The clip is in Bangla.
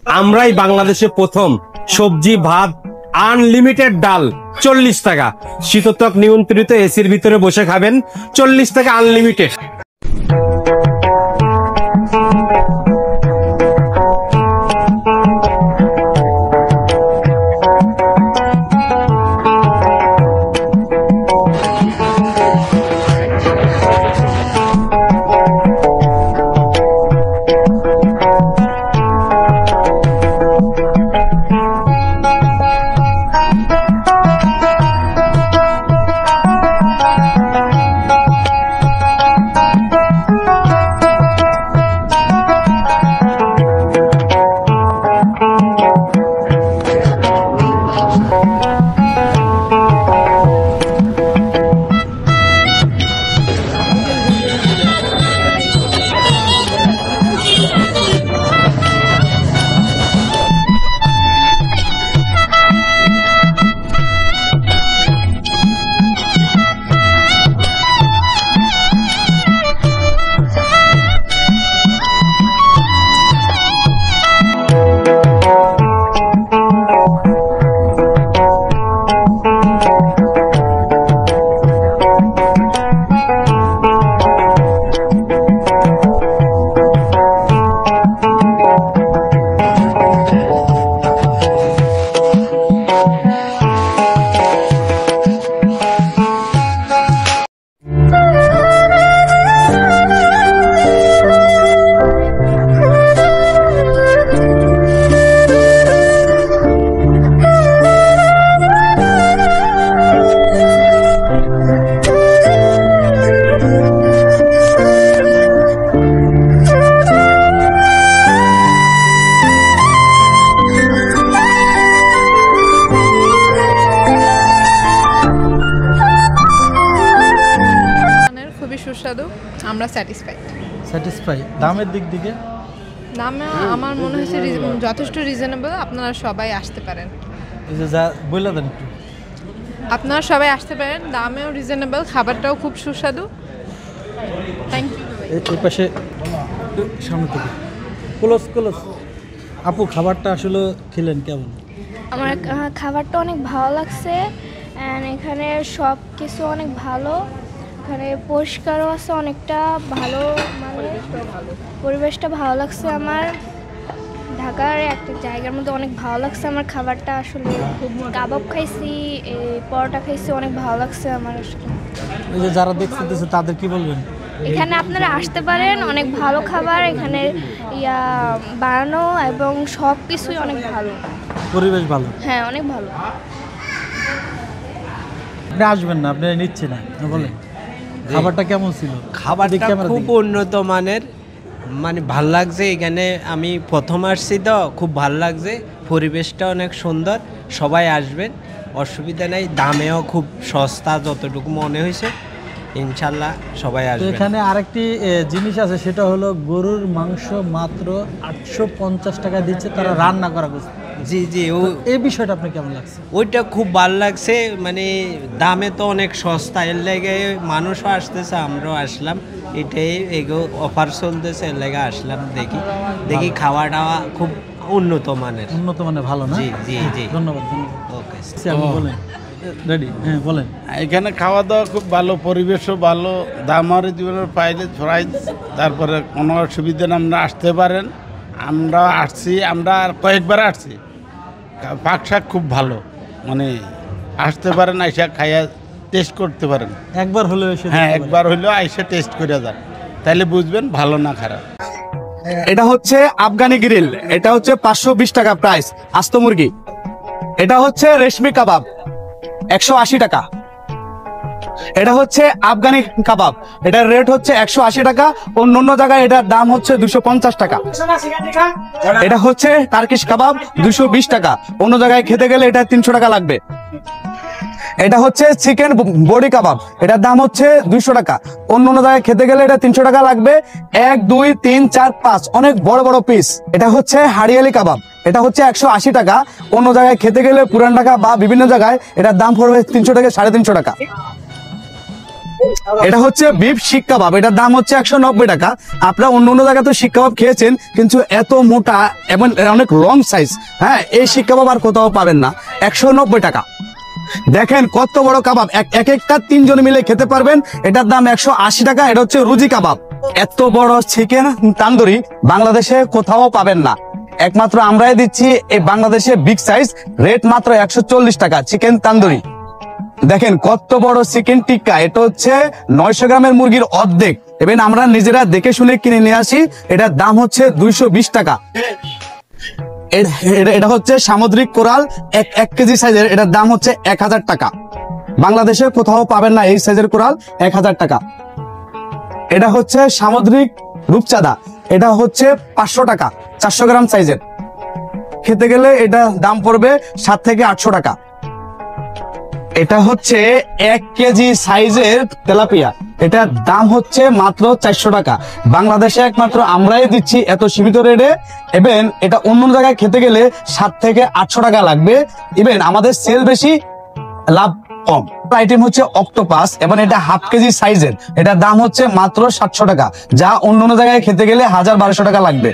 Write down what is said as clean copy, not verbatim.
আমরাই বাংলাদেশে প্রথম সবজি ভাত আনলিমিটেড ডাল 40 টাকা, শীততাপ নিয়ন্ত্রিত এসির ভিতরে বসে খাবেন 40 টাকা আনলিমিটেড। সুস্বাদু, আমরা স্যাটিসফাই। দামের দিক থেকে দাম আমার মনে হচ্ছে যথেষ্ট রিজনেবল। আপনারা সবাই আসতে পারেন, বলে দেন একটু। আপনারা সবাই আসতে পারেন, দামেও রিজনেবল, খাবারটাও খুব সুস্বাদু। Thank you. এই পাশে সামনে থেকে ক্লোজ। আপু, খাবারটা আসলে খেলেন কেমন? আমার খাবারটা অনেক ভালো লাগছে, অ্যান্ড এখানে সব কিছু অনেক ভালো, এখানে পরিষ্কারও আছে অনেকটা ভালো, মানে পরিবেশটা ভালো লাগছে আমার। ঢাকার একটা জায়গার মধ্যে অনেক ভালো লাগছে আমার খাবারটা। আসলে কাবাব খাইছি, পরোটা খাইছি, অনেক ভালো লাগছে আমার। এই যে যারা দেখতে তাদের কি বলবেন? এখানে আপনারা আসতে পারেন, অনেক ভালো খাবার এখানে বানানো এবং সব কিছুই অনেক ভালো, পরিবেশ ভালো। হ্যাঁ, অনেক ভালো। আপনি আসবেন না, আপনি নিচ্ছে না, বলেন খাবারটা কেমন ছিল? খাবারটা খুব উন্নত মানের, মানে ভাল লাগছে। এখানে আমি প্রথম আসছি তো, খুব ভাল লাগছে। পরিবেশটা অনেক সুন্দর, সবাই আসবেন, অসুবিধা নেই। দামেও খুব সস্তা, যতটুকু মনে হয়েছে। ইনশাল্লাহ সবাই আসবে। এখানে আরেকটি জিনিস আছে, সেটা হলো গরুর মাংস মাত্র 850 টাকা দিচ্ছে, তারা রান্না করা করছে। জি, এই বিষয়টা আপনার কেমন লাগছে? ওইটা খুব ভালো লাগছে, মানে দামে তো অনেক সস্তা, এর লেগে মানুষও আসতেছে, আমরাও আসলাম। এটাই এগো অফার চলতেছে, এর লেগে আসলাম। দেখি খাওয়া দাওয়া খুব উন্নত মানের। ভালো না? জি ধন্যবাদ। ওকে, বলেন। রেডি? হ্যাঁ, বলেন। এখানে খাওয়া দাওয়া খুব ভালো, পরিবেশও ভালো, দামার জীবনের পাইলে প্রাইস, তারপরে কোনো অসুবিধা না, আমরা আসতে পারেন। আমরা আসছি, আমরা আর কয়েকবার আসছি। পাক শাক খুব ভালো, মানে আসতে পারেন, আইসা খাইয়া টেস্ট করতে পারেন। একবার হলেও এসে, হ্যাঁ, একবার হলেও আইসা টেস্ট করে যান, তাহলে বুঝবেন ভালো না খারাপ। এটা হচ্ছে আফগানি গ্রিল, এটা হচ্ছে 520 টাকা প্রাইস আস্ত মুরগি। এটা হচ্ছে রেশমি কাবাব 180 টাকা। এটা হচ্ছে আফগানি কাবাব, এটার রেট হচ্ছে 180 টাকা। অন্য জায়গায় এটার দাম হচ্ছে 250 টাকা। এটা হচ্ছে টার্কিশ কাবাব 220 টাকা, অন্য জায়গায় খেতে গেলে এটা 300 টাকা লাগবে। এটা হচ্ছে চিকেন বডি কাবাব, এটার দাম হচ্ছে 200 টাকা, অন্য জায়গায় খেতে গেলে এটা 300 টাকা লাগবে। 1 2 3 4 5 অনেক বড় পিস। এটা হচ্ছে হাড়িয়ালি কাবাব, এটা হচ্ছে 180 টাকা, অন্য জায়গায় খেতে গেলে পুরান ঢাকা বা বিভিন্ন জায়গায় এটার দাম পড়বে 300 থেকে 350 টাকা। এটা হচ্ছে বিফ শিক কাবাব, এটার দাম হচ্ছে 190 টাকা। আপনারা অন্য অন্য জায়গায় তো শিক কাবাব খেয়েছেন, কিন্তু এত মোটা এবং অনেক লং সাইজ, হ্যাঁ, এই শিক কাবাব আর কোথাও পাবেন না। 190 টাকা। দেখেন কত বড় কাবাব, এক একটা 3 জন মিলে খেতে পারবেন। এটার দাম 180 টাকা। এটা হচ্ছে রুজি কাবাব। এত বড় চিকেন তান্দুরি বাংলাদেশে কোথাও পাবেন না, একমাত্র আমরাই দিচ্ছি এই বাংলাদেশে বিগ সাইজ। রেট মাত্র 140 টাকা চিকেন তান্দুরি। দেখেন কত বড় চিকেন টিক্কা, এটা হচ্ছে 900 গ্রামের মুরগির অর্ধেক, এবং আমরা নিজেরা দেখে শুনে কিনে নিয়ে আসি। এটার দাম হচ্ছে 220 টাকা। এটা হচ্ছে সামুদ্রিক কোরাল 1 কেজি সাইজের, এটার দাম হচ্ছে 1000 টাকা। বাংলাদেশে কোথাও পাবেন না এই সাইজের কোরাল, 1000 টাকা। এটা হচ্ছে সামুদ্রিক রূপচাঁদা, এটা হচ্ছে 500 টাকা 400 গ্রাম সাইজের। খেতে গেলে এটা দাম পড়বে 7 থেকে 800 টাকা। এটা হচ্ছে 1 কেজি সাইজের তেলাপিয়া, এটার দাম হচ্ছে মাত্র 400 টাকা। বাংলাদেশে একমাত্র আমরাই দিচ্ছি এত সীমিত রেটে, এবং এটা অন্য জায়গায় খেতে গেলে 7 থেকে 800 টাকা লাগবে। ইভেন আমাদের সেল বেশি, লাভ কম। আইটেম হচ্ছে অক্টোপাস, এবং এটা 1/2 কেজি সাইজের, এটার দাম হচ্ছে মাত্র 700 টাকা, যা অন্য অন্য জায়গায় খেতে গেলে 1000-1200 টাকা লাগবে।